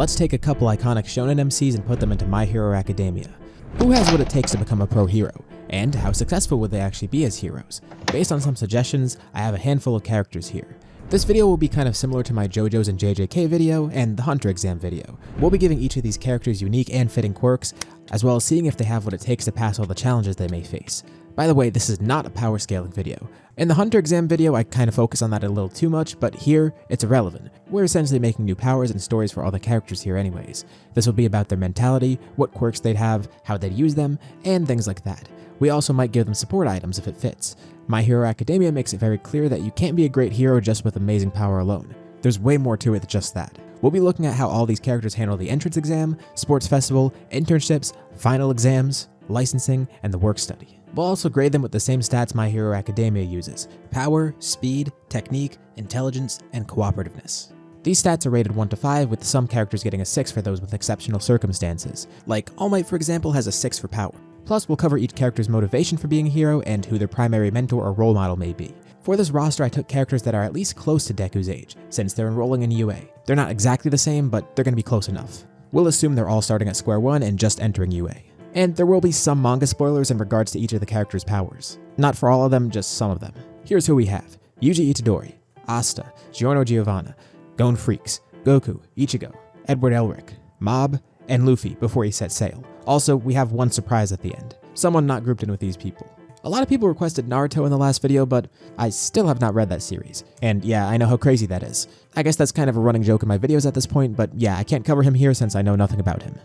let's take a couple iconic shonen MCs and put them into My Hero Academia. Who has what it takes to become a pro hero? And how successful would they actually be as heroes? Based on some suggestions, I have a handful of characters here. This video will be kind of similar to my JoJo's and JJK video and the Hunter exam video. We'll be giving each of these characters unique and fitting quirks, as well as seeing if they have what it takes to pass all the challenges they may face. By the way, this is not a power scaling video. In the Hunter exam video, I kind of focus on that a little too much, but here, it's irrelevant. We're essentially making new powers and stories for all the characters here anyways. This will be about their mentality, what quirks they'd have, how they'd use them, and things like that. We also might give them support items if it fits. My Hero Academia makes it very clear that you can't be a great hero just with amazing power alone. There's way more to it than just that. We'll be looking at how all these characters handle the entrance exam, sports festival, internships, final exams, licensing, and the work study. We'll also grade them with the same stats My Hero Academia uses: power, speed, technique, intelligence, and cooperativeness. These stats are rated 1 to 5, with some characters getting a 6 for those with exceptional circumstances. Like All Might, for example, has a 6 for power. Plus, we'll cover each character's motivation for being a hero and who their primary mentor or role model may be. For this roster, I took characters that are at least close to Deku's age, since they're enrolling in UA. They're not exactly the same, but they're going to be close enough. We'll assume they're all starting at square one and just entering UA. And there will be some manga spoilers in regards to each of the characters' powers. Not for all of them, just some of them. Here's who we have: Yuji Itadori, Asta, Giorno Giovanna, Gon Freaks, Goku, Ichigo, Edward Elric, Mob, and Luffy before he set sail. Also, we have one surprise at the end. Someone not grouped in with these people. A lot of people requested Naruto in the last video, but I still have not read that series. And yeah, I know how crazy that is. I guess that's kind of a running joke in my videos at this point, but yeah, I can't cover him here since I know nothing about him.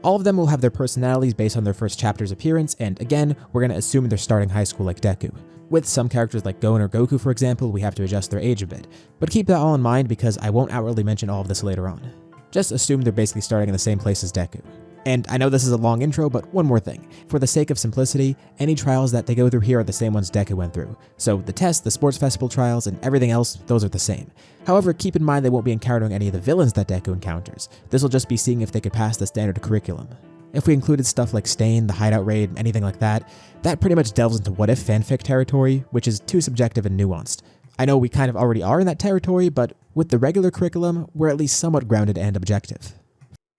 All of them will have their personalities based on their first chapter's appearance, and again, we're going to assume they're starting high school like Deku. With some characters like Gon or Goku, for example, we have to adjust their age a bit. But keep that all in mind because I won't outwardly mention all of this later on. Just assume they're basically starting in the same place as Deku. And I know this is a long intro, but one more thing. For the sake of simplicity, any trials that they go through here are the same ones Deku went through. So the tests, the sports festival trials, and everything else, those are the same. However, keep in mind they won't be encountering any of the villains that Deku encounters. This will just be seeing if they could pass the standard curriculum. If we included stuff like Stain, the Hideout Raid, anything like that, that pretty much delves into what if fanfic territory, which is too subjective and nuanced. I know we kind of already are in that territory, but with the regular curriculum, we're at least somewhat grounded and objective.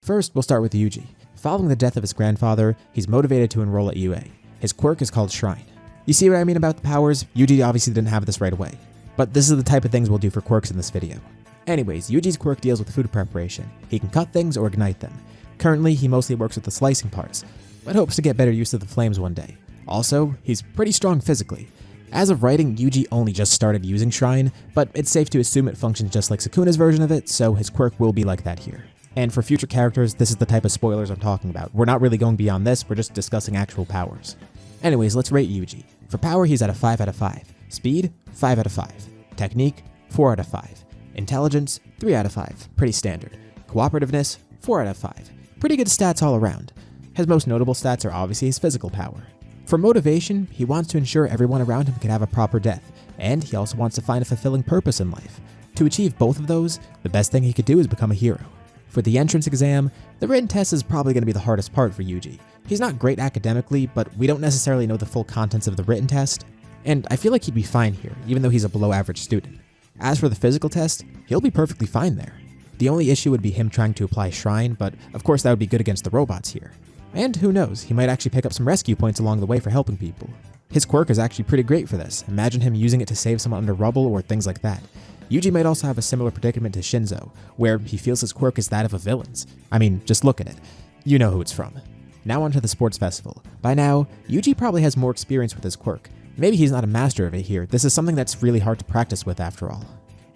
First, we'll start with Yuji. Following the death of his grandfather, he's motivated to enroll at UA. His quirk is called Shrine. You see what I mean about the powers? Yuji obviously didn't have this right away. But this is the type of things we'll do for quirks in this video. Anyways, Yuji's quirk deals with food preparation. He can cut things or ignite them. Currently, he mostly works with the slicing parts, but hopes to get better use of the flames one day. Also, he's pretty strong physically. As of writing, Yuji only just started using Shrine, but it's safe to assume it functions just like Sukuna's version of it, so his quirk will be like that here. And for future characters, this is the type of spoilers I'm talking about. We're not really going beyond this, we're just discussing actual powers. Anyways, let's rate Yuji. For power, he's at a 5 out of 5. Speed, 5 out of 5. Technique, 4 out of 5. Intelligence, 3 out of 5. Pretty standard. Cooperativeness, 4 out of 5. Pretty good stats all around. His most notable stats are obviously his physical power. For motivation, he wants to ensure everyone around him can have a proper death, and he also wants to find a fulfilling purpose in life. To achieve both of those, the best thing he could do is become a hero. For the entrance exam, the written test is probably going to be the hardest part for Yuji. He's not great academically, but we don't necessarily know the full contents of the written test, and I feel like he'd be fine here, even though he's a below average student. As for the physical test, he'll be perfectly fine there. The only issue would be him trying to apply Shrine, but of course that would be good against the robots here. And who knows, he might actually pick up some rescue points along the way for helping people. His quirk is actually pretty great for this. Imagine him using it to save someone under rubble or things like that. Yuji might also have a similar predicament to Shinzo, where he feels his quirk is that of a villain's. I mean, just look at it. You know who it's from. Now onto the sports festival. By now, Yuji probably has more experience with his quirk. Maybe he's not a master of it here. This is something that's really hard to practice with after all.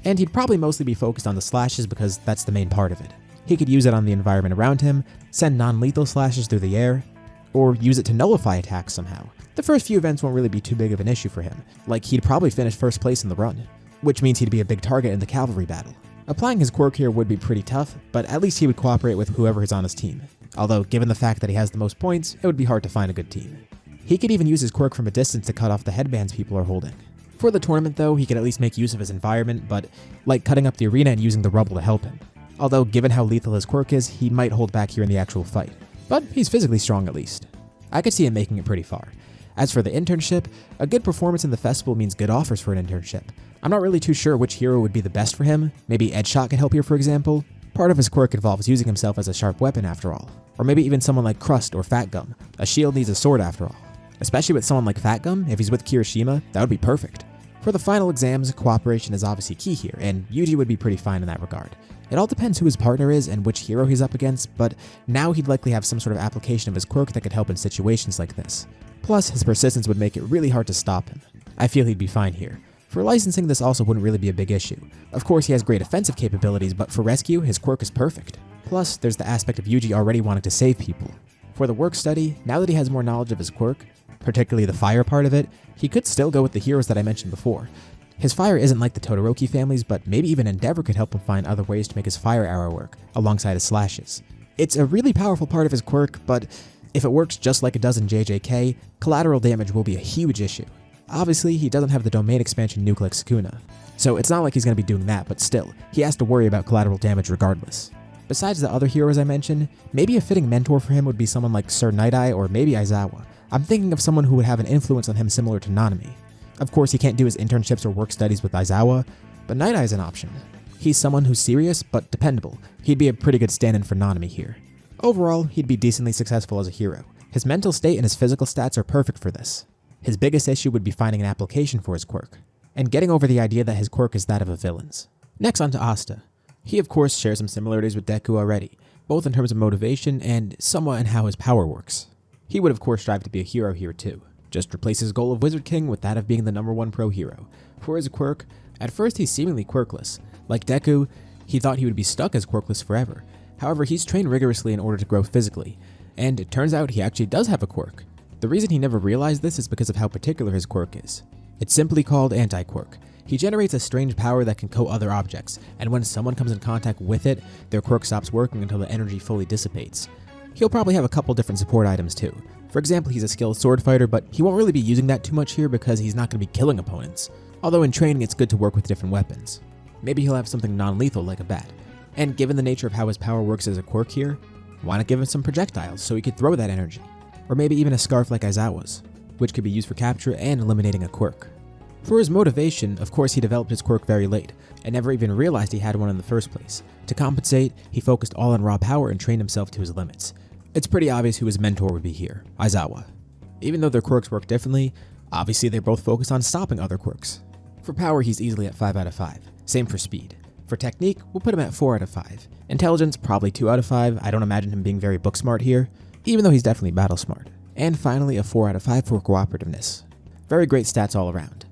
And he'd probably mostly be focused on the slashes because that's the main part of it. He could use it on the environment around him, send non-lethal slashes through the air, or use it to nullify attacks somehow. The first few events won't really be too big of an issue for him, like he'd probably finish first place in the run, which means he'd be a big target in the cavalry battle. Applying his quirk here would be pretty tough, but at least he would cooperate with whoever is on his team. Although, given the fact that he has the most points, it would be hard to find a good team. He could even use his quirk from a distance to cut off the headbands people are holding. For the tournament though, he could at least make use of his environment, but like cutting up the arena and using the rubble to help him. Although given how lethal his quirk is, he might hold back here in the actual fight. But he's physically strong at least. I could see him making it pretty far. As for the internship, a good performance in the festival means good offers for an internship. I'm not really too sure which hero would be the best for him. Maybe Edgeshot could help here, for example. Part of his quirk involves using himself as a sharp weapon after all. Or maybe even someone like Crust or Fat Gum. A shield needs a sword after all. Especially with someone like Fat Gum, if he's with Kirishima, that would be perfect. For the final exams, cooperation is obviously key here, and Yuji would be pretty fine in that regard. It all depends who his partner is and which hero he's up against, but now he'd likely have some sort of application of his quirk that could help in situations like this. Plus, his persistence would make it really hard to stop him. I feel he'd be fine here. For licensing, this also wouldn't really be a big issue. Of course, he has great offensive capabilities, but for rescue, his quirk is perfect. Plus, there's the aspect of Yuji already wanting to save people. For the work study, now that he has more knowledge of his quirk, particularly the fire part of it, he could still go with the heroes that I mentioned before. His fire isn't like the Todoroki families, but maybe even Endeavor could help him find other ways to make his fire arrow work, alongside his slashes. It's a really powerful part of his quirk, but if it works just like it does in JJK, collateral damage will be a huge issue. Obviously, he doesn't have the domain expansion nuke like Sukuna, so it's not like he's going to be doing that, but still, he has to worry about collateral damage regardless. Besides the other heroes I mentioned, maybe a fitting mentor for him would be someone like Sir Night-Eye or maybe Aizawa. I'm thinking of someone who would have an influence on him similar to Nanami. Of course, he can't do his internships or work studies with Aizawa, but Night-Eye is an option. He's someone who's serious but dependable. He'd be a pretty good stand-in for Nanami here. Overall, he'd be decently successful as a hero. His mental state and his physical stats are perfect for this. His biggest issue would be finding an application for his quirk, and getting over the idea that his quirk is that of a villain's. Next on to Asta. He of course shares some similarities with Deku already, both in terms of motivation and somewhat in how his power works. He would of course strive to be a hero here too. Just replace his goal of Wizard King with that of being the #1 pro hero. For his quirk, at first he's seemingly quirkless. Like Deku, he thought he would be stuck as quirkless forever. However, he's trained rigorously in order to grow physically, and it turns out he actually does have a quirk. The reason he never realized this is because of how particular his quirk is. It's simply called Anti-Quirk. He generates a strange power that can coat other objects, and when someone comes in contact with it, their quirk stops working until the energy fully dissipates. He'll probably have a couple different support items too. For example, he's a skilled sword fighter, but he won't really be using that too much here because he's not going to be killing opponents. Although in training it's good to work with different weapons. Maybe he'll have something non-lethal like a bat. And given the nature of how his power works as a quirk here, why not give him some projectiles so he could throw that energy? Or maybe even a scarf like Aizawa's, which could be used for capture and eliminating a quirk. For his motivation, of course he developed his quirk very late, and never even realized he had one in the first place. To compensate, he focused all on raw power and trained himself to his limits. It's pretty obvious who his mentor would be here, Aizawa. Even though their quirks work differently, obviously they both focus on stopping other quirks. For power, he's easily at 5 out of 5. Same for speed. For technique, we'll put him at 4 out of 5. Intelligence, probably 2 out of 5. I don't imagine him being very book smart here, even though he's definitely battle smart. And finally, a 4 out of 5 for cooperativeness. Very great stats all around.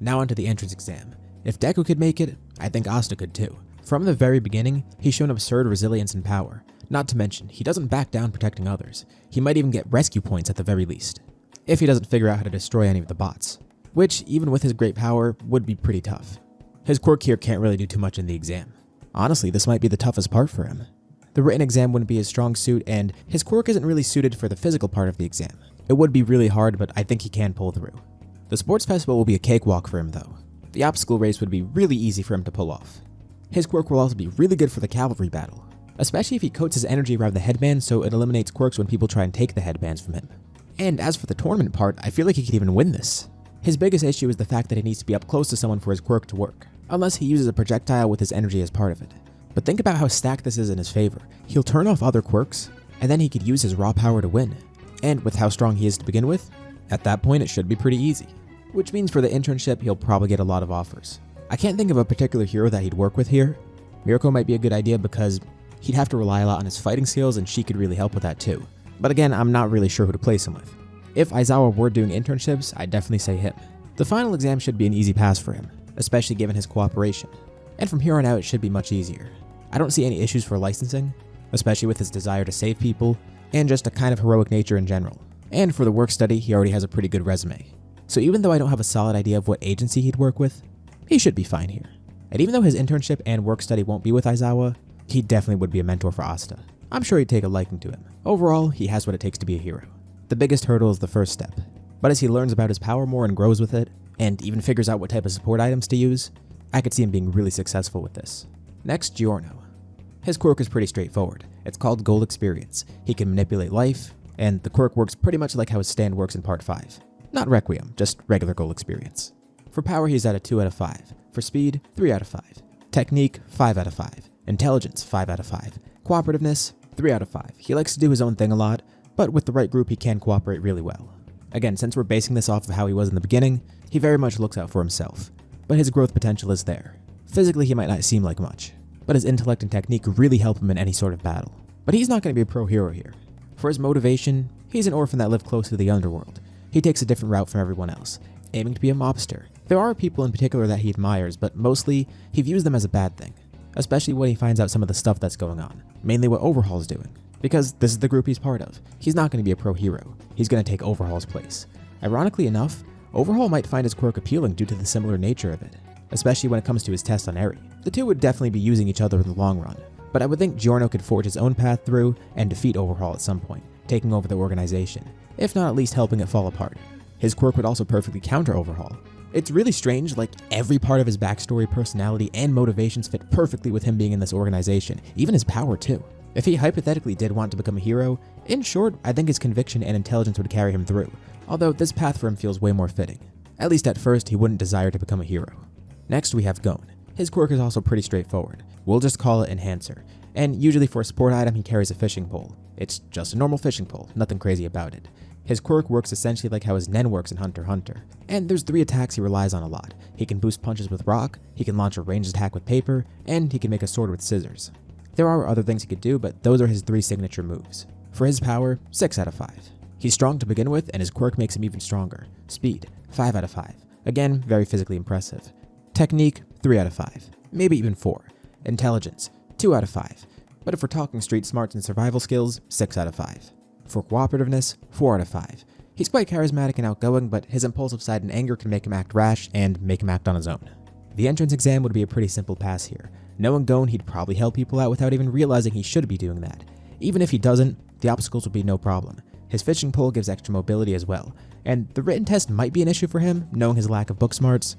Now onto the entrance exam. If Deku could make it, I think Asta could too. From the very beginning, he's shown absurd resilience and power. Not to mention, he doesn't back down protecting others. He might even get rescue points at the very least, if he doesn't figure out how to destroy any of the bots. Which, even with his great power, would be pretty tough. His quirk here can't really do too much in the exam. Honestly, this might be the toughest part for him. The written exam wouldn't be his strong suit, and his quirk isn't really suited for the physical part of the exam. It would be really hard, but I think he can pull through. The sports festival will be a cakewalk for him though. The obstacle race would be really easy for him to pull off. His quirk will also be really good for the cavalry battle, especially if he coats his energy around the headband so it eliminates quirks when people try and take the headbands from him. And as for the tournament part, I feel like he could even win this. His biggest issue is the fact that he needs to be up close to someone for his quirk to work, unless he uses a projectile with his energy as part of it. But think about how stacked this is in his favor. He'll turn off other quirks, and then he could use his raw power to win. And with how strong he is to begin with, at that point it should be pretty easy. Which means for the internship, he'll probably get a lot of offers. I can't think of a particular hero that he'd work with here. Mirko might be a good idea because he'd have to rely a lot on his fighting skills and she could really help with that too. But again, I'm not really sure who to place him with. If Aizawa were doing internships, I'd definitely say him. The final exam should be an easy pass for him, especially given his cooperation. And from here on out, it should be much easier. I don't see any issues for licensing, especially with his desire to save people, and just a kind of heroic nature in general. And for the work study, he already has a pretty good resume. So even though I don't have a solid idea of what agency he'd work with, he should be fine here. And even though his internship and work study won't be with Aizawa, he definitely would be a mentor for Asta. I'm sure he'd take a liking to him. Overall, he has what it takes to be a hero. The biggest hurdle is the first step. But as he learns about his power more and grows with it, and even figures out what type of support items to use, I could see him being really successful with this. Next, Giorno. His quirk is pretty straightforward. It's called Gold Experience. He can manipulate life, and the quirk works pretty much like how his stand works in Part 5. Not Requiem, just regular Gold Experience. For power, he's at a 2 out of 5. For speed, 3 out of 5. Technique, 5 out of 5. Intelligence, 5 out of 5. Cooperativeness, 3 out of 5. He likes to do his own thing a lot, but with the right group he can cooperate really well. Again, since we're basing this off of how he was in the beginning, he very much looks out for himself, but his growth potential is there. Physically he might not seem like much, but his intellect and technique really help him in any sort of battle. But he's not going to be a pro hero here. For his motivation, he's an orphan that lived close to the underworld. He takes a different route from everyone else, aiming to be a mobster. There are people in particular that he admires, but mostly he views them as a bad thing, especially when he finds out some of the stuff that's going on, mainly what Overhaul's doing. Because this is the group he's part of. He's not going to be a pro hero. He's going to take Overhaul's place. Ironically enough, Overhaul might find his quirk appealing due to the similar nature of it, especially when it comes to his test on Eri. The two would definitely be using each other in the long run, but I would think Giorno could forge his own path through and defeat Overhaul at some point, taking over the organization, if not at least helping it fall apart. His quirk would also perfectly counter Overhaul. It's really strange, like every part of his backstory, personality, and motivations fit perfectly with him being in this organization, even his power too. If he hypothetically did want to become a hero, in short, I think his conviction and intelligence would carry him through, although this path for him feels way more fitting. At least at first, he wouldn't desire to become a hero. Next, we have Gon. His quirk is also pretty straightforward. We'll just call it Enhancer, and usually for a support item he carries a fishing pole. It's just a normal fishing pole, nothing crazy about it. His quirk works essentially like how his Nen works in Hunter x Hunter, and there's 3 attacks he relies on a lot. He can boost punches with rock, he can launch a ranged attack with paper, and he can make a sword with scissors. There are other things he could do, but those are his 3 signature moves. For his power, 6 out of 5. He's strong to begin with, and his quirk makes him even stronger. Speed, 5 out of 5. Again, very physically impressive. Technique, 3 out of 5. Maybe even 4. Intelligence, 2 out of 5. But if we're talking street smarts and survival skills, 6 out of 5. For cooperativeness, 4 out of 5. He's quite charismatic and outgoing, but his impulsive side and anger can make him act rash and make him act on his own. The entrance exam would be a pretty simple pass here. Knowing Gon, he'd probably help people out without even realizing he should be doing that. Even if he doesn't, the obstacles would be no problem. His fishing pole gives extra mobility as well, and the written test might be an issue for him, knowing his lack of book smarts.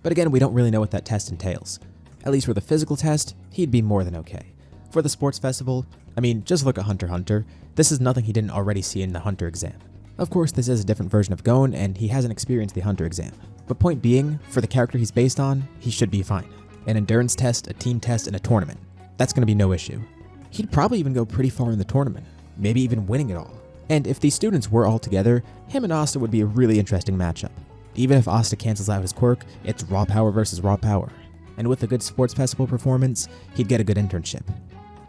But again, we don't really know what that test entails. At least for the physical test, he'd be more than okay. For the sports festival, I mean, just look at Hunter x Hunter. This is nothing he didn't already see in the Hunter exam. Of course, this is a different version of Gon, and he hasn't experienced the Hunter exam. But point being, for the character he's based on, he should be fine. An endurance test, a team test, and a tournament. That's going to be no issue. He'd probably even go pretty far in the tournament, maybe even winning it all. And if these students were all together, him and Asta would be a really interesting matchup. Even if Asta cancels out his quirk, it's raw power versus raw power. And with a good sports festival performance, he'd get a good internship.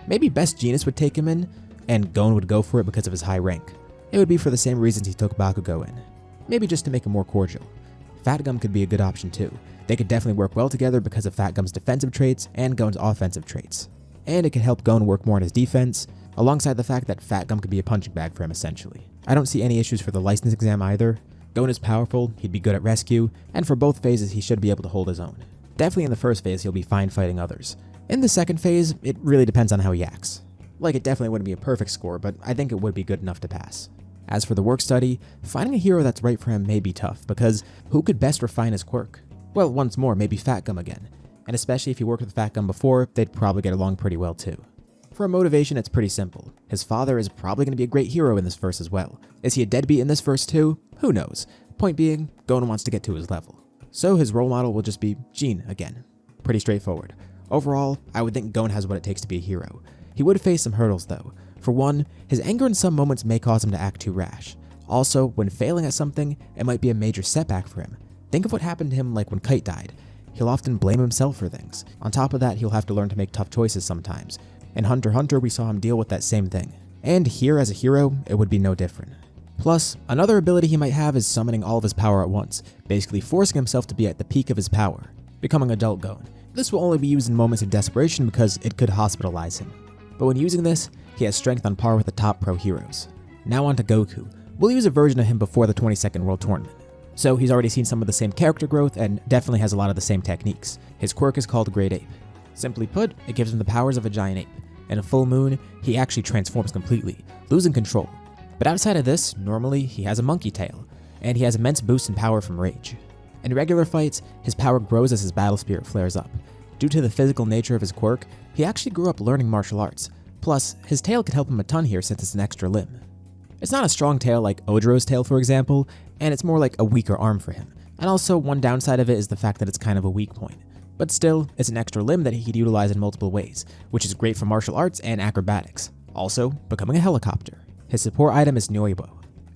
Maybe Best Jeanist would take him in, and Gon would go for it because of his high rank. It would be for the same reasons he took Bakugo in. Maybe just to make him more cordial. Fat Gum could be a good option too. They could definitely work well together because of Fat Gum's defensive traits and Gon's offensive traits. And it could help Gon work more on his defense, alongside the fact that Fat Gum could be a punching bag for him essentially. I don't see any issues for the license exam either. Gon is powerful, he'd be good at rescue, and for both phases he should be able to hold his own. Definitely in the first phase he'll be fine fighting others. In the second phase, it really depends on how he acts. Like, it definitely wouldn't be a perfect score, but I think it would be good enough to pass. As for the work study, finding a hero that's right for him may be tough, because who could best refine his quirk? Well, once more, maybe Fat Gum again. And especially if he worked with Fat Gum before, they'd probably get along pretty well too. For a motivation, it's pretty simple. His father is probably going to be a great hero in this verse as well. Is he a deadbeat in this verse too? Who knows? Point being, Gon wants to get to his level. So his role model will just be Jean again. Pretty straightforward. Overall, I would think Gon has what it takes to be a hero. He would face some hurdles though. For one, his anger in some moments may cause him to act too rash. Also, when failing at something, it might be a major setback for him. Think of what happened to him like when Kite died. He'll often blame himself for things. On top of that, he'll have to learn to make tough choices sometimes. In Hunter x Hunter, we saw him deal with that same thing. And here as a hero, it would be no different. Plus, another ability he might have is summoning all of his power at once, basically forcing himself to be at the peak of his power, becoming adult Gon. This will only be used in moments of desperation because it could hospitalize him. But when using this, he has strength on par with the top pro heroes. Now on to Goku. We'll use a version of him before the 22nd World Tournament. So he's already seen some of the same character growth and definitely has a lot of the same techniques. His quirk is called Great Ape. Simply put, it gives him the powers of a giant ape. In a full moon, he actually transforms completely, losing control. But outside of this, normally he has a monkey tail, and he has immense boosts in power from rage. In regular fights, his power grows as his battle spirit flares up. Due to the physical nature of his quirk, he actually grew up learning martial arts. Plus, his tail could help him a ton here since it's an extra limb. It's not a strong tail like Ojiro's tail, for example, and it's more like a weaker arm for him. And also, one downside of it is the fact that it's kind of a weak point. But still, it's an extra limb that he could utilize in multiple ways, which is great for martial arts and acrobatics. Also, becoming a helicopter. His support item is Nyoibo,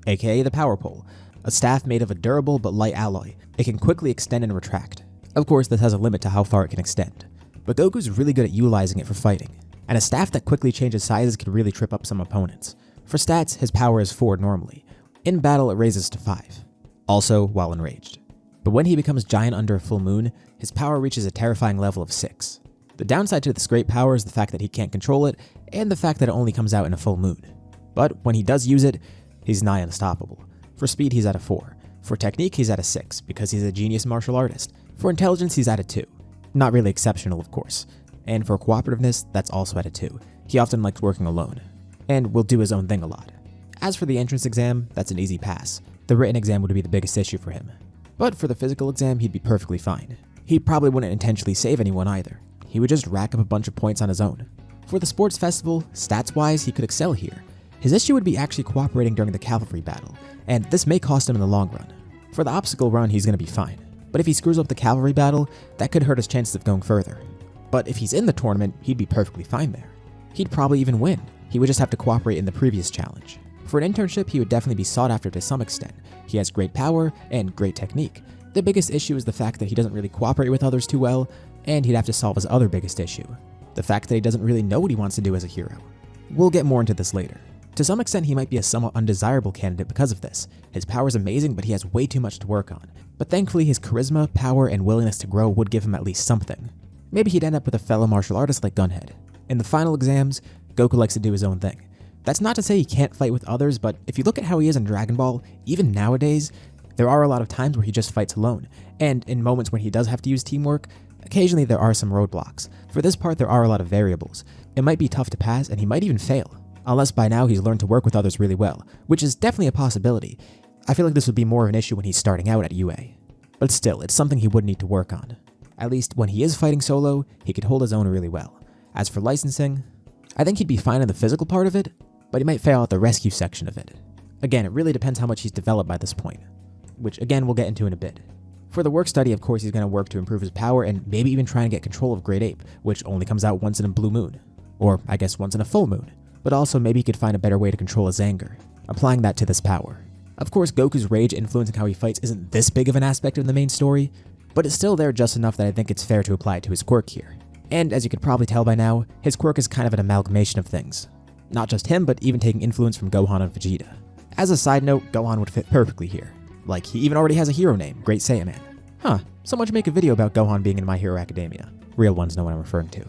aka the Power Pole, a staff made of a durable but light alloy. It can quickly extend and retract. Of course, this has a limit to how far it can extend, but Goku's really good at utilizing it for fighting, and a staff that quickly changes sizes could really trip up some opponents. For stats, his power is 4 normally. In battle, it raises to 5. Also, while enraged. But when he becomes giant under a full moon, his power reaches a terrifying level of 6. The downside to this great power is the fact that he can't control it, and the fact that it only comes out in a full moon. But when he does use it, he's nigh unstoppable. For speed, he's at a 4. For technique, he's at a 6, because he's a genius martial artist. For intelligence, he's at a 2. Not really exceptional, of course. And for cooperativeness, that's also at a 2. He often likes working alone, and will do his own thing a lot. As for the entrance exam, that's an easy pass. The written exam would be the biggest issue for him. But for the physical exam, he'd be perfectly fine. He probably wouldn't intentionally save anyone either. He would just rack up a bunch of points on his own. For the sports festival, stats-wise, he could excel here. His issue would be actually cooperating during the cavalry battle, and this may cost him in the long run. For the obstacle run, he's going to be fine. But if he screws up the cavalry battle, that could hurt his chances of going further. But if he's in the tournament, he'd be perfectly fine there. He'd probably even win. He would just have to cooperate in the previous challenge. For an internship, he would definitely be sought after to some extent. He has great power and great technique. The biggest issue is the fact that he doesn't really cooperate with others too well, and he'd have to solve his other biggest issue, the fact that he doesn't really know what he wants to do as a hero. We'll get more into this later. To some extent, he might be a somewhat undesirable candidate because of this. His power is amazing, but he has way too much to work on. But thankfully, his charisma, power, and willingness to grow would give him at least something. Maybe he'd end up with a fellow martial artist like Gunhead. In the final exams, Goku likes to do his own thing. That's not to say he can't fight with others, but if you look at how he is in Dragon Ball, even nowadays, there are a lot of times where he just fights alone. And in moments when he does have to use teamwork, occasionally there are some roadblocks. For this part, there are a lot of variables. It might be tough to pass, and he might even fail. Unless by now he's learned to work with others really well, which is definitely a possibility. I feel like this would be more of an issue when he's starting out at UA. But still, it's something he would need to work on. At least when he is fighting solo, he could hold his own really well. As for licensing, I think he'd be fine in the physical part of it, but he might fail at the rescue section of it. Again, it really depends how much he's developed by this point, which again we'll get into in a bit. For the work study, of course, he's going to work to improve his power and maybe even try and get control of Great Ape, which only comes out once in a blue moon. Or, I guess, once in a full moon. But also maybe he could find a better way to control his anger, applying that to this power. Of course, Goku's rage influencing how he fights isn't this big of an aspect of the main story, but it's still there just enough that I think it's fair to apply it to his quirk here. And as you could probably tell by now, his quirk is kind of an amalgamation of things. Not just him, but even taking influence from Gohan and Vegeta. As a side note, Gohan would fit perfectly here. Like, he even already has a hero name, Great Saiyaman. Huh, someone should make a video about Gohan being in My Hero Academia. Real ones know what I'm referring to.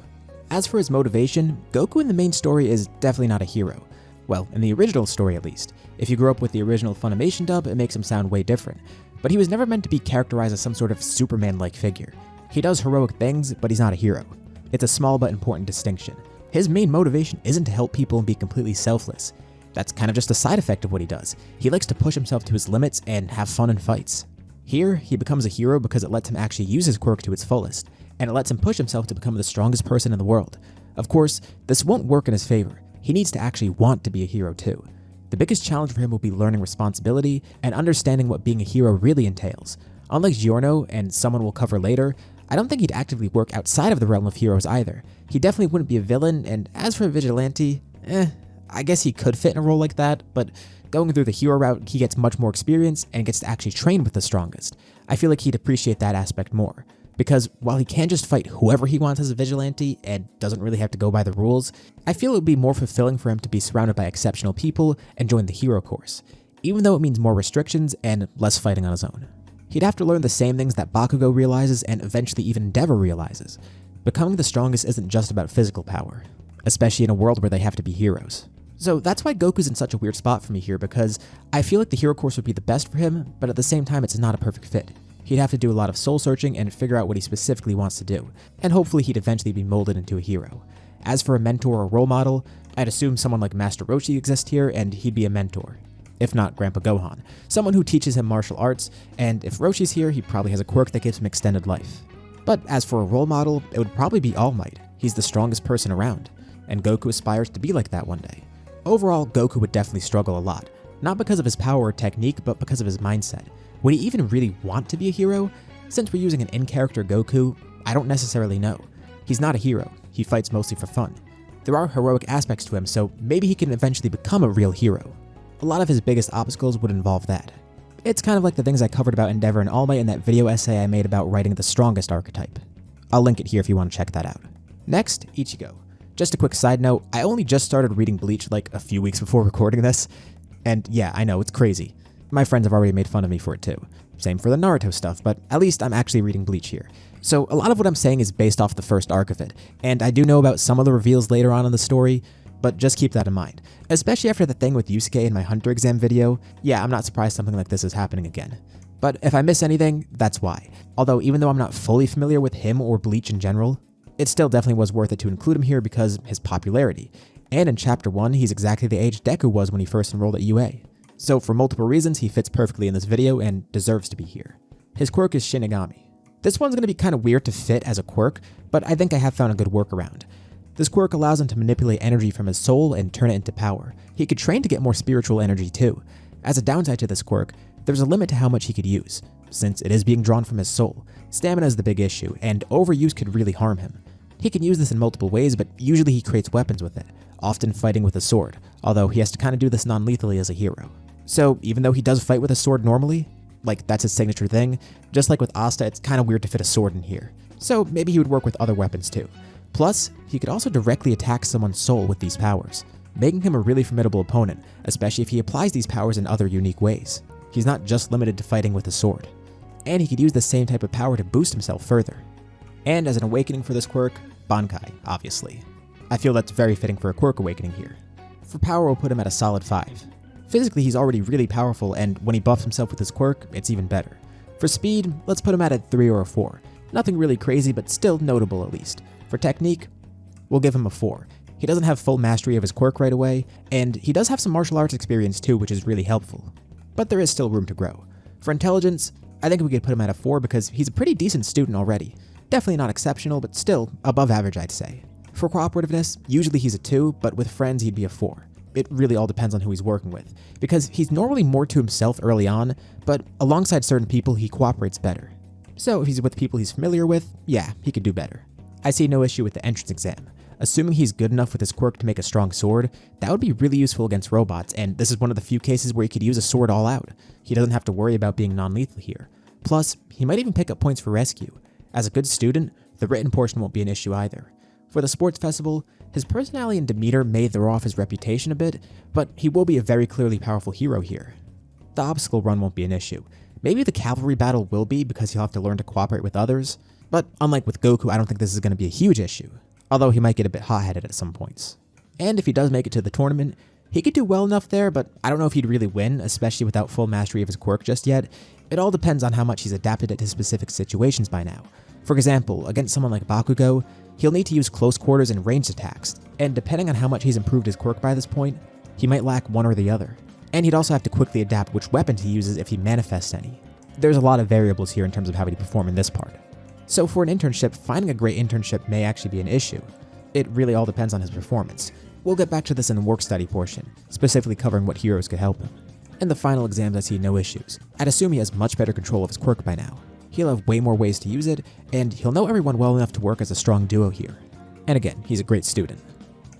As for his motivation, Goku in the main story is definitely not a hero. Well, in the original story at least. If you grew up with the original Funimation dub, it makes him sound way different. But he was never meant to be characterized as some sort of Superman-like figure. He does heroic things, but he's not a hero. It's a small but important distinction. His main motivation isn't to help people and be completely selfless. That's kind of just a side effect of what he does. He likes to push himself to his limits and have fun in fights. Here, he becomes a hero because it lets him actually use his quirk to its fullest, and it lets him push himself to become the strongest person in the world. Of course, this won't work in his favor. He needs to actually want to be a hero too. The biggest challenge for him will be learning responsibility and understanding what being a hero really entails. Unlike Giorno, and someone we'll cover later, I don't think he'd actively work outside of the realm of heroes either. He definitely wouldn't be a villain, and as for a vigilante, I guess he could fit in a role like that, but going through the hero route, he gets much more experience and gets to actually train with the strongest. I feel like he'd appreciate that aspect more. Because while he can just fight whoever he wants as a vigilante and doesn't really have to go by the rules, I feel it would be more fulfilling for him to be surrounded by exceptional people and join the hero course, even though it means more restrictions and less fighting on his own. He'd have to learn the same things that Bakugo realizes and eventually even Endeavor realizes. Becoming the strongest isn't just about physical power, especially in a world where they have to be heroes. So that's why Goku's in such a weird spot for me here, because I feel like the hero course would be the best for him, but at the same time it's not a perfect fit. He'd have to do a lot of soul searching and figure out what he specifically wants to do, and hopefully he'd eventually be molded into a hero. As for a mentor or role model, I'd assume someone like Master Roshi exists here and he'd be a mentor. If not Grandpa Gohan, someone who teaches him martial arts, and if Roshi's here, he probably has a quirk that gives him extended life. But as for a role model, it would probably be All Might. He's the strongest person around, and Goku aspires to be like that one day. Overall, Goku would definitely struggle a lot, not because of his power or technique, but because of his mindset. Would he even really want to be a hero? Since we're using an in-character Goku, I don't necessarily know. He's not a hero, he fights mostly for fun. There are heroic aspects to him, so maybe he can eventually become a real hero. A lot of his biggest obstacles would involve that. It's kind of like the things I covered about Endeavor and All Might in that video essay I made about writing the strongest archetype. I'll link it here if you want to check that out. Next, Ichigo. Just a quick side note, I only just started reading Bleach like a few weeks before recording this, and yeah, I know, it's crazy. My friends have already made fun of me for it too. Same for the Naruto stuff, but at least I'm actually reading Bleach here. So a lot of what I'm saying is based off the first arc of it, and I do know about some of the reveals later on in the story, but just keep that in mind. Especially after the thing with Yusuke in my Hunter exam video, yeah, I'm not surprised something like this is happening again. But if I miss anything, that's why. Although even though I'm not fully familiar with him or Bleach in general, it still definitely was worth it to include him here because his popularity. And in chapter 1, he's exactly the age Deku was when he first enrolled at UA. So for multiple reasons, he fits perfectly in this video and deserves to be here. His quirk is Shinigami. This one's going to be kind of weird to fit as a quirk, but I think I have found a good workaround. This quirk allows him to manipulate energy from his soul and turn it into power. He could train to get more spiritual energy too. As a downside to this quirk, there's a limit to how much he could use, since it is being drawn from his soul. Stamina is the big issue, and overuse could really harm him. He can use this in multiple ways, but usually he creates weapons with it, often fighting with a sword, although he has to kind of do this non-lethally as a hero. So even though he does fight with a sword normally, like that's his signature thing, just like with Asta, it's kind of weird to fit a sword in here. So maybe he would work with other weapons too. Plus, he could also directly attack someone's soul with these powers, making him a really formidable opponent, especially if he applies these powers in other unique ways. He's not just limited to fighting with a sword. And he could use the same type of power to boost himself further. And as an awakening for this quirk, Bankai, obviously. I feel that's very fitting for a quirk awakening here. For power, we'll put him at a solid 5. Physically, he's already really powerful, and when he buffs himself with his quirk, it's even better. For speed, let's put him at a 3 or a 4. Nothing really crazy, but still notable at least. For technique, we'll give him a 4. He doesn't have full mastery of his quirk right away, and he does have some martial arts experience too, which is really helpful. But there is still room to grow. For intelligence, I think we could put him at a 4 because he's a pretty decent student already. Definitely not exceptional, but still above average, I'd say. For cooperativeness, usually he's a 2, but with friends he'd be a 4. It really all depends on who he's working with, because he's normally more to himself early on, but alongside certain people he cooperates better. So if he's with people he's familiar with, yeah, he could do better. I see no issue with the entrance exam. Assuming he's good enough with his quirk to make a strong sword, that would be really useful against robots, and this is one of the few cases where he could use a sword all out. He doesn't have to worry about being non-lethal here. Plus, he might even pick up points for rescue. As a good student, the written portion won't be an issue either. For the sports festival, his personality and demeanor may throw off his reputation a bit, but he will be a very clearly powerful hero here. The obstacle run won't be an issue. Maybe the cavalry battle will be because he'll have to learn to cooperate with others, but unlike with Goku, I don't think this is going to be a huge issue, although he might get a bit hot-headed at some points. And if he does make it to the tournament, he could do well enough there, but I don't know if he'd really win, especially without full mastery of his quirk just yet. It all depends on how much he's adapted it to specific situations by now. For example, against someone like Bakugo, he'll need to use close quarters and ranged attacks, and depending on how much he's improved his quirk by this point, he might lack one or the other. And he'd also have to quickly adapt which weapons he uses if he manifests any. There's a lot of variables here in terms of how he'd perform in this part. So for an internship, finding a great internship may actually be an issue. It really all depends on his performance. We'll get back to this in the work study portion, specifically covering what heroes could help him. In the final exams, I see no issues. I'd assume he has much better control of his quirk by now. He'll have way more ways to use it, and he'll know everyone well enough to work as a strong duo here. And again, he's a great student.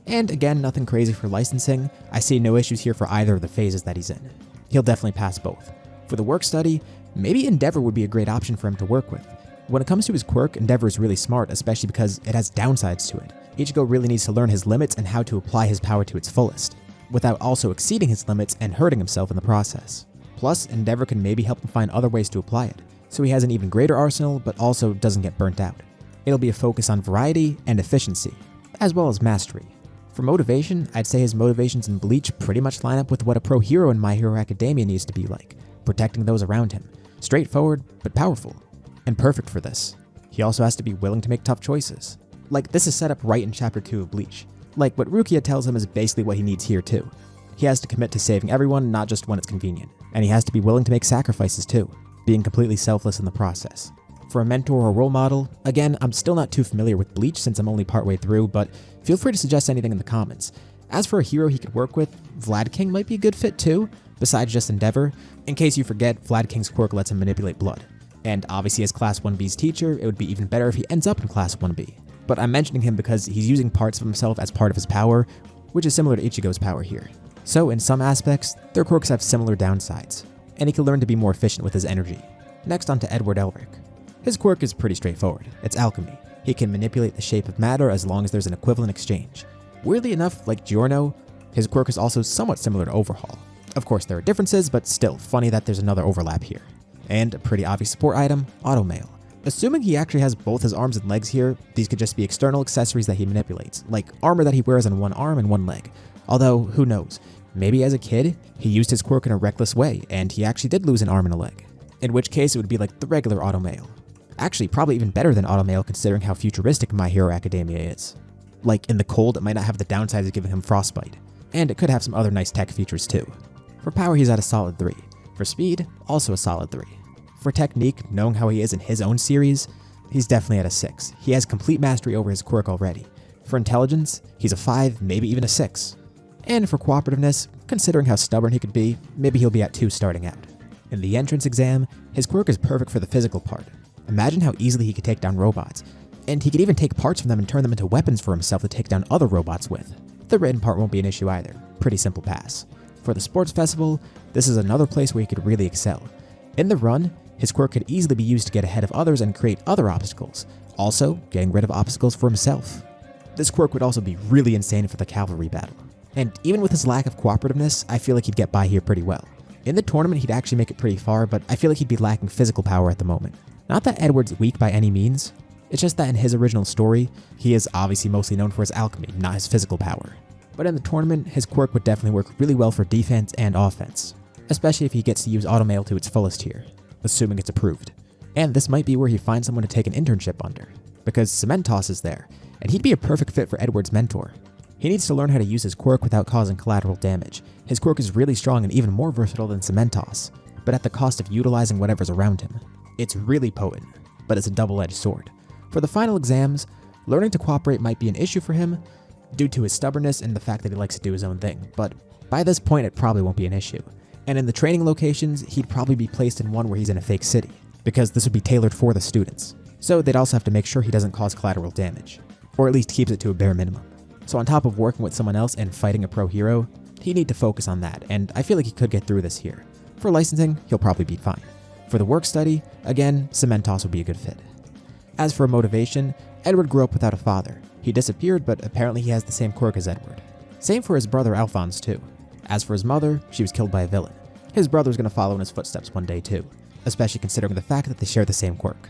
And again, nothing crazy for licensing. I see no issues here for either of the phases that he's in. He'll definitely pass both. For the work study, maybe Endeavor would be a great option for him to work with. When it comes to his quirk, Endeavor is really smart, especially because it has downsides to it. Ichigo really needs to learn his limits and how to apply his power to its fullest, without also exceeding his limits and hurting himself in the process. Plus, Endeavor can maybe help him find other ways to apply it, so he has an even greater arsenal, but also doesn't get burnt out. It'll be a focus on variety and efficiency, as well as mastery. For motivation, I'd say his motivations in Bleach pretty much line up with what a pro hero in My Hero Academia needs to be like, protecting those around him. Straightforward, but powerful. And perfect for this. He also has to be willing to make tough choices. Like, this is set up right in Chapter 2 of Bleach. Like, what Rukia tells him is basically what he needs here too. He has to commit to saving everyone, not just when it's convenient. And he has to be willing to make sacrifices too, being completely selfless in the process. For a mentor or role model, again, I'm still not too familiar with Bleach since I'm only partway through, but feel free to suggest anything in the comments. As for a hero he could work with, Vlad King might be a good fit too, besides just Endeavor. In case you forget, Vlad King's quirk lets him manipulate blood. And obviously as Class 1B's teacher, it would be even better if he ends up in Class 1B. But I'm mentioning him because he's using parts of himself as part of his power, which is similar to Ichigo's power here. So in some aspects, their quirks have similar downsides, and he can learn to be more efficient with his energy. Next on to Edward Elric. His quirk is pretty straightforward. It's alchemy. He can manipulate the shape of matter as long as there's an equivalent exchange. Weirdly enough, like Giorno, his quirk is also somewhat similar to Overhaul. Of course there are differences, but still funny that there's another overlap here. And a pretty obvious support item, Automail. Assuming he actually has both his arms and legs here, these could just be external accessories that he manipulates, like armor that he wears on one arm and one leg. Although, who knows, maybe as a kid, he used his quirk in a reckless way, and he actually did lose an arm and a leg. In which case, it would be like the regular Automail. Actually, probably even better than Automail considering how futuristic My Hero Academia is. Like, in the cold, it might not have the downsides of giving him frostbite. And it could have some other nice tech features too. For power, he's at a solid 3. For speed, also a solid 3. For technique, knowing how he is in his own series, he's definitely at a 6. He has complete mastery over his quirk already. For intelligence, he's a 5, maybe even a 6. And for cooperativeness, considering how stubborn he could be, maybe he'll be at 2 starting out. In the entrance exam, his quirk is perfect for the physical part. Imagine how easily he could take down robots. And he could even take parts from them and turn them into weapons for himself to take down other robots with. The written part won't be an issue either. Pretty simple pass. For the sports festival, this is another place where he could really excel. In the run, his quirk could easily be used to get ahead of others and create other obstacles, also getting rid of obstacles for himself. This quirk would also be really insane for the cavalry battle. And even with his lack of cooperativeness, I feel like he'd get by here pretty well. In the tournament, he'd actually make it pretty far, but I feel like he'd be lacking physical power at the moment. Not that Edward's weak by any means, it's just that in his original story, he is obviously mostly known for his alchemy, not his physical power. But in the tournament, his quirk would definitely work really well for defense and offense, especially if he gets to use Automail to its fullest here, assuming it's approved. And this might be where he finds someone to take an internship under, because Cementos is there, and he'd be a perfect fit for Edward's mentor. He needs to learn how to use his quirk without causing collateral damage. His quirk is really strong and even more versatile than Cementos, but at the cost of utilizing whatever's around him. It's really potent, but it's a double-edged sword. For the final exams, learning to cooperate might be an issue for him, due to his stubbornness and the fact that he likes to do his own thing, but by this point it probably won't be an issue. And in the training locations, he'd probably be placed in one where he's in a fake city, because this would be tailored for the students. So they'd also have to make sure he doesn't cause collateral damage, or at least keeps it to a bare minimum. So on top of working with someone else and fighting a pro hero, he'd need to focus on that, and I feel like he could get through this here. For licensing, he'll probably be fine. For the work study, again, Cementos would be a good fit. As for motivation, Edward grew up without a father. He disappeared, but apparently he has the same quirk as Edward. Same for his brother Alphonse too. As for his mother, she was killed by a villain. His brother's gonna follow in his footsteps one day too, especially considering the fact that they share the same quirk.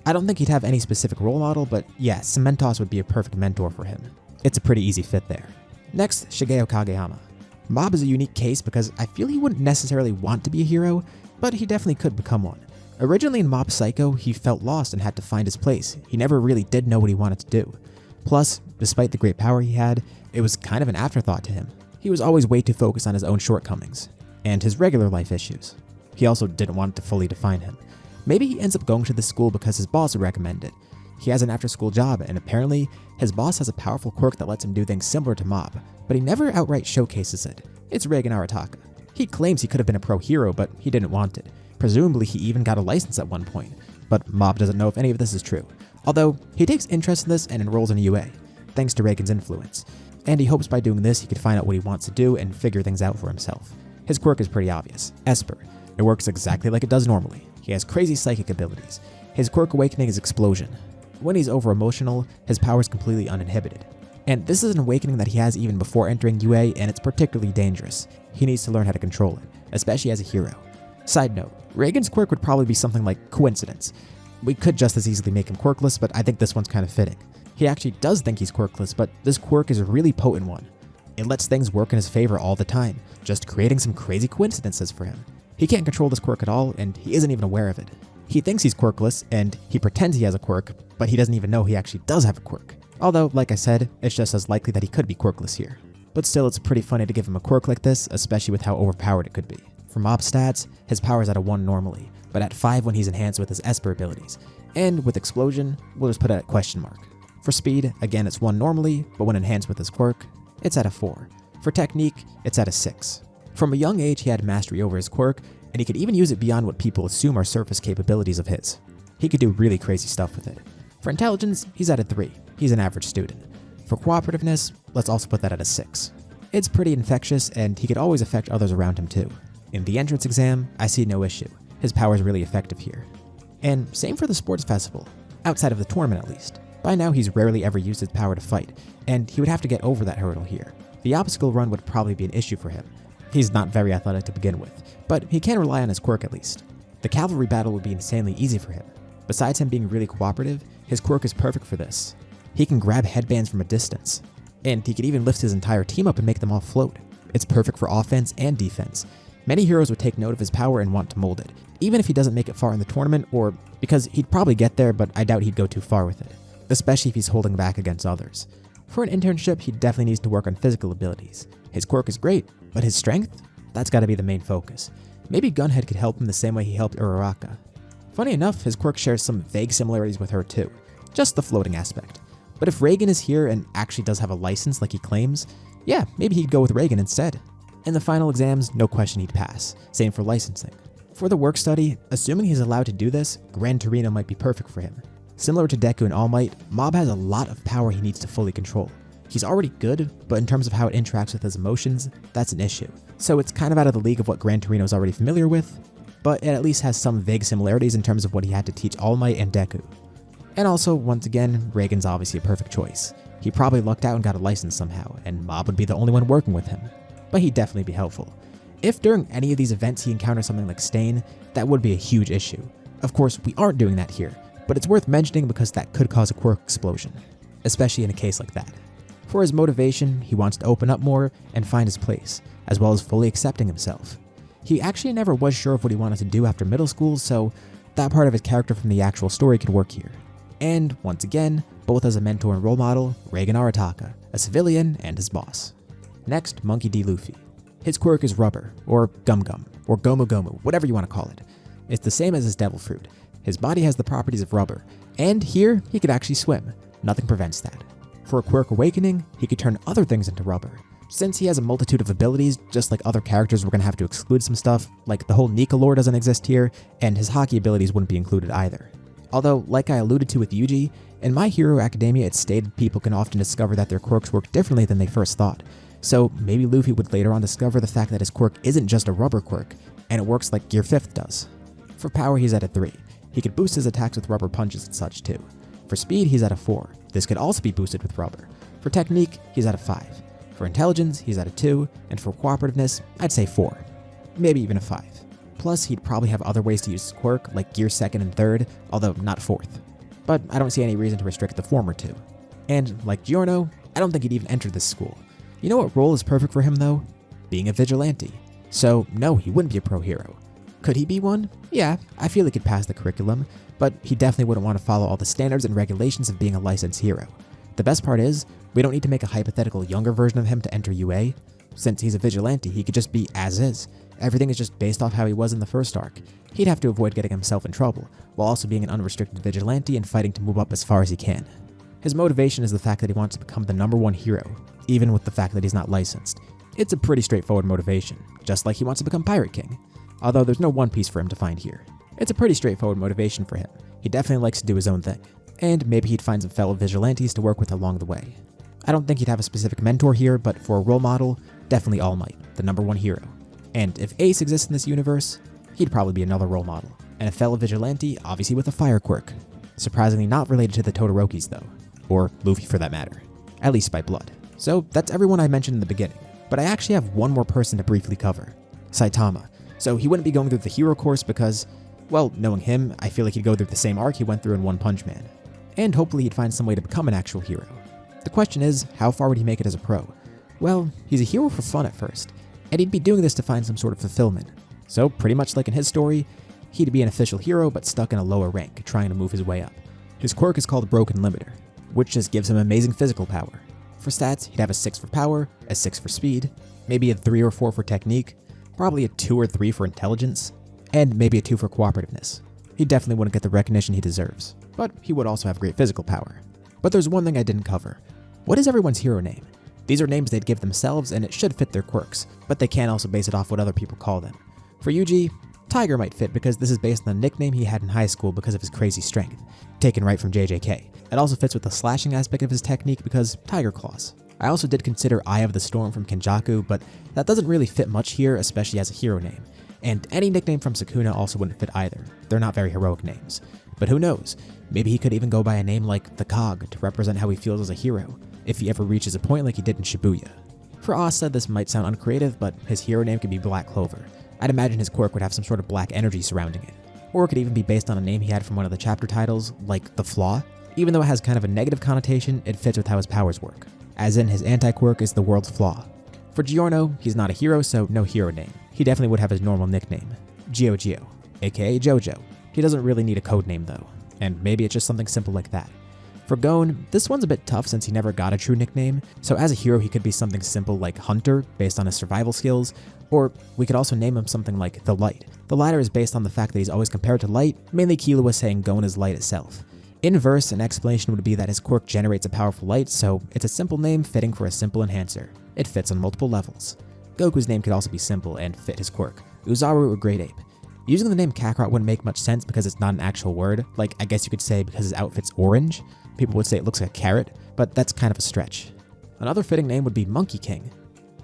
I don't think he'd have any specific role model, but yeah, Cementos would be a perfect mentor for him. It's a pretty easy fit there. Next, Shigeo Kageyama. Mob is a unique case because I feel he wouldn't necessarily want to be a hero, but he definitely could become one. Originally in Mob Psycho, he felt lost and had to find his place. He never really did know what he wanted to do. Plus, despite the great power he had, it was kind of an afterthought to him. He was always way too focused on his own shortcomings, and his regular life issues. He also didn't want it to fully define him. Maybe he ends up going to this school because his boss would recommend it. He has an after-school job, and apparently, his boss has a powerful quirk that lets him do things similar to Mob, but he never outright showcases it. It's Reigen Arataka. He claims he could have been a pro hero, but he didn't want it. Presumably, he even got a license at one point, but Mob doesn't know if any of this is true. Although, he takes interest in this and enrolls in UA, thanks to Reigen's influence. And he hopes by doing this he could find out what he wants to do and figure things out for himself. His quirk is pretty obvious, Esper. It works exactly like it does normally. He has crazy psychic abilities. His quirk awakening is Explosion. When he's over-emotional, his power is completely uninhibited. And this is an awakening that he has even before entering UA, and it's particularly dangerous. He needs to learn how to control it, especially as a hero. Side note, Reigen's quirk would probably be something like Coincidence. We could just as easily make him quirkless, but I think this one's kind of fitting. He actually does think he's quirkless, but this quirk is a really potent one. It lets things work in his favor all the time, just creating some crazy coincidences for him. He can't control this quirk at all, and he isn't even aware of it. He thinks he's quirkless, and he pretends he has a quirk, but he doesn't even know he actually does have a quirk. Although, like I said, it's just as likely that he could be quirkless here. But still, it's pretty funny to give him a quirk like this, especially with how overpowered it could be. For Mob stats, his power is at a 1 normally, but at 5 when he's enhanced with his Esper abilities. And with Explosion, we'll just put it at question mark. For speed, again it's 1 normally, but when enhanced with his quirk, it's at a 4. For technique, it's at a 6. From a young age, he had mastery over his quirk, and he could even use it beyond what people assume are surface capabilities of his. He could do really crazy stuff with it. For intelligence, he's at a 3. He's an average student. For cooperativeness, let's also put that at a 6. It's pretty infectious, and he could always affect others around him too. In the entrance exam, I see no issue. His power is really effective here. And same for the sports festival, outside of the tournament at least. By now, he's rarely ever used his power to fight, and he would have to get over that hurdle here. The obstacle run would probably be an issue for him. He's not very athletic to begin with, but he can rely on his quirk at least. The cavalry battle would be insanely easy for him. Besides him being really cooperative, his quirk is perfect for this. He can grab headbands from a distance, and he could even lift his entire team up and make them all float. It's perfect for offense and defense. Many heroes would take note of his power and want to mold it, even if he doesn't make it far in the tournament, or because he'd probably get there, but I doubt he'd go too far with it, especially if he's holding back against others. For an internship, he definitely needs to work on physical abilities. His quirk is great, but his strength? That's gotta be the main focus. Maybe Gunhead could help him the same way he helped Uraraka. Funny enough, his quirk shares some vague similarities with her too, just the floating aspect. But if Reigen is here and actually does have a license like he claims, yeah, maybe he'd go with Reigen instead. In the final exams, no question he'd pass, same for licensing. For the work study, assuming he's allowed to do this, Gran Torino might be perfect for him. Similar to Deku and All Might, Mob has a lot of power he needs to fully control. He's already good, but in terms of how it interacts with his emotions, that's an issue. So it's kind of out of the league of what Gran Torino's already familiar with, but it at least has some vague similarities in terms of what he had to teach All Might and Deku. And also, once again, Reigen's obviously a perfect choice. He probably lucked out and got a license somehow, and Mob would be the only one working with him. But he'd definitely be helpful. If during any of these events he encounters something like Stain, that would be a huge issue. Of course, we aren't doing that here, but it's worth mentioning because that could cause a quirk explosion, especially in a case like that. For his motivation, he wants to open up more and find his place, as well as fully accepting himself. He actually never was sure of what he wanted to do after middle school, so that part of his character from the actual story could work here. And, once again, both as a mentor and role model, Reigen Arataka, a civilian and his boss. Next, Monkey D. Luffy. His quirk is Rubber, or Gum Gum, or Gomu Gomu, whatever you want to call it. It's the same as his Devil Fruit. His body has the properties of rubber, and here, he could actually swim. Nothing prevents that. For a quirk awakening, he could turn other things into rubber. Since he has a multitude of abilities, just like other characters, we're going to have to exclude some stuff, like the whole Nika lore doesn't exist here, and his hockey abilities wouldn't be included either. Although, like I alluded to with Yuji, in My Hero Academia it's stated people can often discover that their quirks work differently than they first thought. So maybe Luffy would later on discover the fact that his quirk isn't just a rubber quirk, and it works like Gear 5th does. For power, he's at a 3. He could boost his attacks with rubber punches and such too. For speed, he's at a 4. This could also be boosted with rubber. For technique, he's at a 5. For intelligence, he's at a 2, and for cooperativeness, I'd say 4. Maybe even a 5. Plus, he'd probably have other ways to use his quirk, like Gear 2nd and 3rd, although not 4th. But I don't see any reason to restrict the former two. And like Giorno, I don't think he'd even enter this school. You know what role is perfect for him though? Being a vigilante. So no, he wouldn't be a pro hero. Could he be one? Yeah, I feel he could pass the curriculum, but he definitely wouldn't want to follow all the standards and regulations of being a licensed hero. The best part is, we don't need to make a hypothetical younger version of him to enter UA. Since he's a vigilante, he could just be as is. Everything is just based off how he was in the first arc. He'd have to avoid getting himself in trouble, while also being an unrestricted vigilante and fighting to move up as far as he can. His motivation is the fact that he wants to become the #1 hero, even with the fact that he's not licensed. It's a pretty straightforward motivation, just like he wants to become Pirate King. Although there's no One Piece for him to find here. It's a pretty straightforward motivation for him. He definitely likes to do his own thing. And maybe he'd find some fellow vigilantes to work with along the way. I don't think he'd have a specific mentor here, but for a role model, definitely All Might, the #1 hero. And if Ace exists in this universe, he'd probably be another role model. And a fellow vigilante, obviously with a fire quirk. Surprisingly not related to the Todorokis though. Or Luffy for that matter. At least by blood. So that's everyone I mentioned in the beginning. But I actually have one more person to briefly cover. Saitama. So he wouldn't be going through the hero course because, well, knowing him, I feel like he'd go through the same arc he went through in One Punch Man. And hopefully he'd find some way to become an actual hero. The question is, how far would he make it as a pro? Well, he's a hero for fun at first, and he'd be doing this to find some sort of fulfillment. So pretty much like in his story, he'd be an official hero but stuck in a lower rank, trying to move his way up. His quirk is called Broken Limiter, which just gives him amazing physical power. For stats, he'd have a 6 for power, a 6 for speed, maybe a 3 or 4 for technique, probably a 2 or 3 for intelligence, and maybe a 2 for cooperativeness. He definitely wouldn't get the recognition he deserves, but he would also have great physical power. But there's one thing I didn't cover. What is everyone's hero name? These are names they'd give themselves and it should fit their quirks, but they can also base it off what other people call them. For Yuji, Tiger might fit because this is based on the nickname he had in high school because of his crazy strength, taken right from JJK. It also fits with the slashing aspect of his technique because Tiger Claws. I also did consider Eye of the Storm from Kenjaku, but that doesn't really fit much here, especially as a hero name. And any nickname from Sukuna also wouldn't fit either. They're not very heroic names. But who knows? Maybe he could even go by a name like the Cog to represent how he feels as a hero, if he ever reaches a point like he did in Shibuya. For Asa, this might sound uncreative, but his hero name could be Black Clover. I'd imagine his quirk would have some sort of black energy surrounding it. Or it could even be based on a name he had from one of the chapter titles, like the Flaw. Even though it has kind of a negative connotation, it fits with how his powers work. As in, his anti-quirk is the World's Flaw. For Giorno, he's not a hero, so no hero name. He definitely would have his normal nickname, Gio, aka Jojo. He doesn't really need a code name though, and maybe it's just something simple like that. For Gon, this one's a bit tough since he never got a true nickname, so as a hero he could be something simple like Hunter, based on his survival skills, or we could also name him something like The Light. The latter is based on the fact that he's always compared to light, mainly Killua saying Gon is light itself. In verse, an explanation would be that his quirk generates a powerful light, so it's a simple name fitting for a simple enhancer. It fits on multiple levels. Goku's name could also be simple and fit his quirk, Uzaru or Great Ape. Using the name Kakarot wouldn't make much sense because it's not an actual word, like I guess you could say because his outfit's orange. People would say it looks like a carrot, but that's kind of a stretch. Another fitting name would be Monkey King,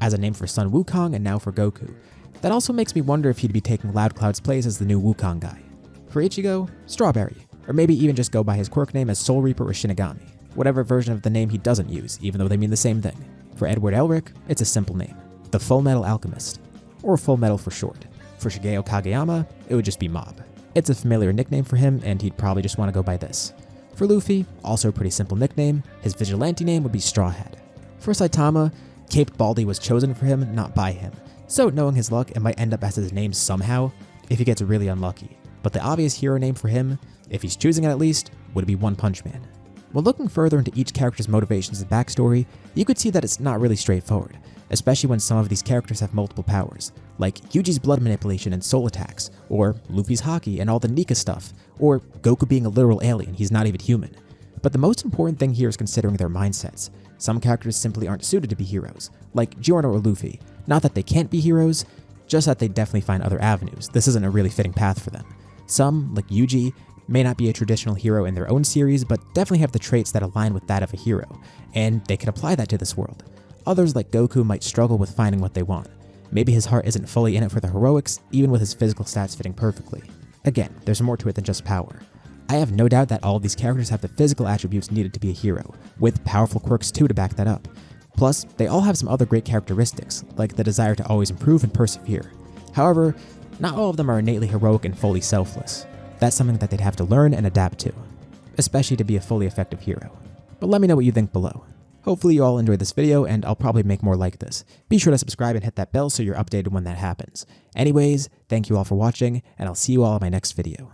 as a name for Sun Wukong and now for Goku. That also makes me wonder if he'd be taking Loud Cloud's place as the new Wukong guy. For Ichigo, Strawberry, or maybe even just go by his quirk name as Soul Reaper or Shinigami, whatever version of the name he doesn't use, even though they mean the same thing. For Edward Elric, it's a simple name, the Full Metal Alchemist, or Full Metal for short. For Shigeo Kageyama, it would just be Mob. It's a familiar nickname for him, and he'd probably just want to go by this. For Luffy, also a pretty simple nickname, his vigilante name would be Straw Hat. For Saitama, Caped Baldy was chosen for him, not by him, so knowing his luck, it might end up as his name somehow, if he gets really unlucky. But the obvious hero name for him, if he's choosing it at least, would be One Punch Man. When looking further into each character's motivations and backstory, you could see that it's not really straightforward, especially when some of these characters have multiple powers, like Yuji's blood manipulation and soul attacks, or Luffy's Haki and all the Nika stuff, or Goku being a literal alien, he's not even human. But the most important thing here is considering their mindsets. Some characters simply aren't suited to be heroes, like Giorno or Luffy. Not that they can't be heroes, just that they definitely find other avenues. This isn't a really fitting path for them. Some, like Yuji, may not be a traditional hero in their own series, but definitely have the traits that align with that of a hero, and they can apply that to this world. Others, like Goku, might struggle with finding what they want. Maybe his heart isn't fully in it for the heroics, even with his physical stats fitting perfectly. Again, there's more to it than just power. I have no doubt that all of these characters have the physical attributes needed to be a hero, with powerful quirks too to back that up. Plus, they all have some other great characteristics, like the desire to always improve and persevere. However, not all of them are innately heroic and fully selfless. That's something that they'd have to learn and adapt to, especially to be a fully effective hero. But let me know what you think below. Hopefully you all enjoyed this video, and I'll probably make more like this. Be sure to subscribe and hit that bell so you're updated when that happens. Anyways, thank you all for watching, and I'll see you all in my next video.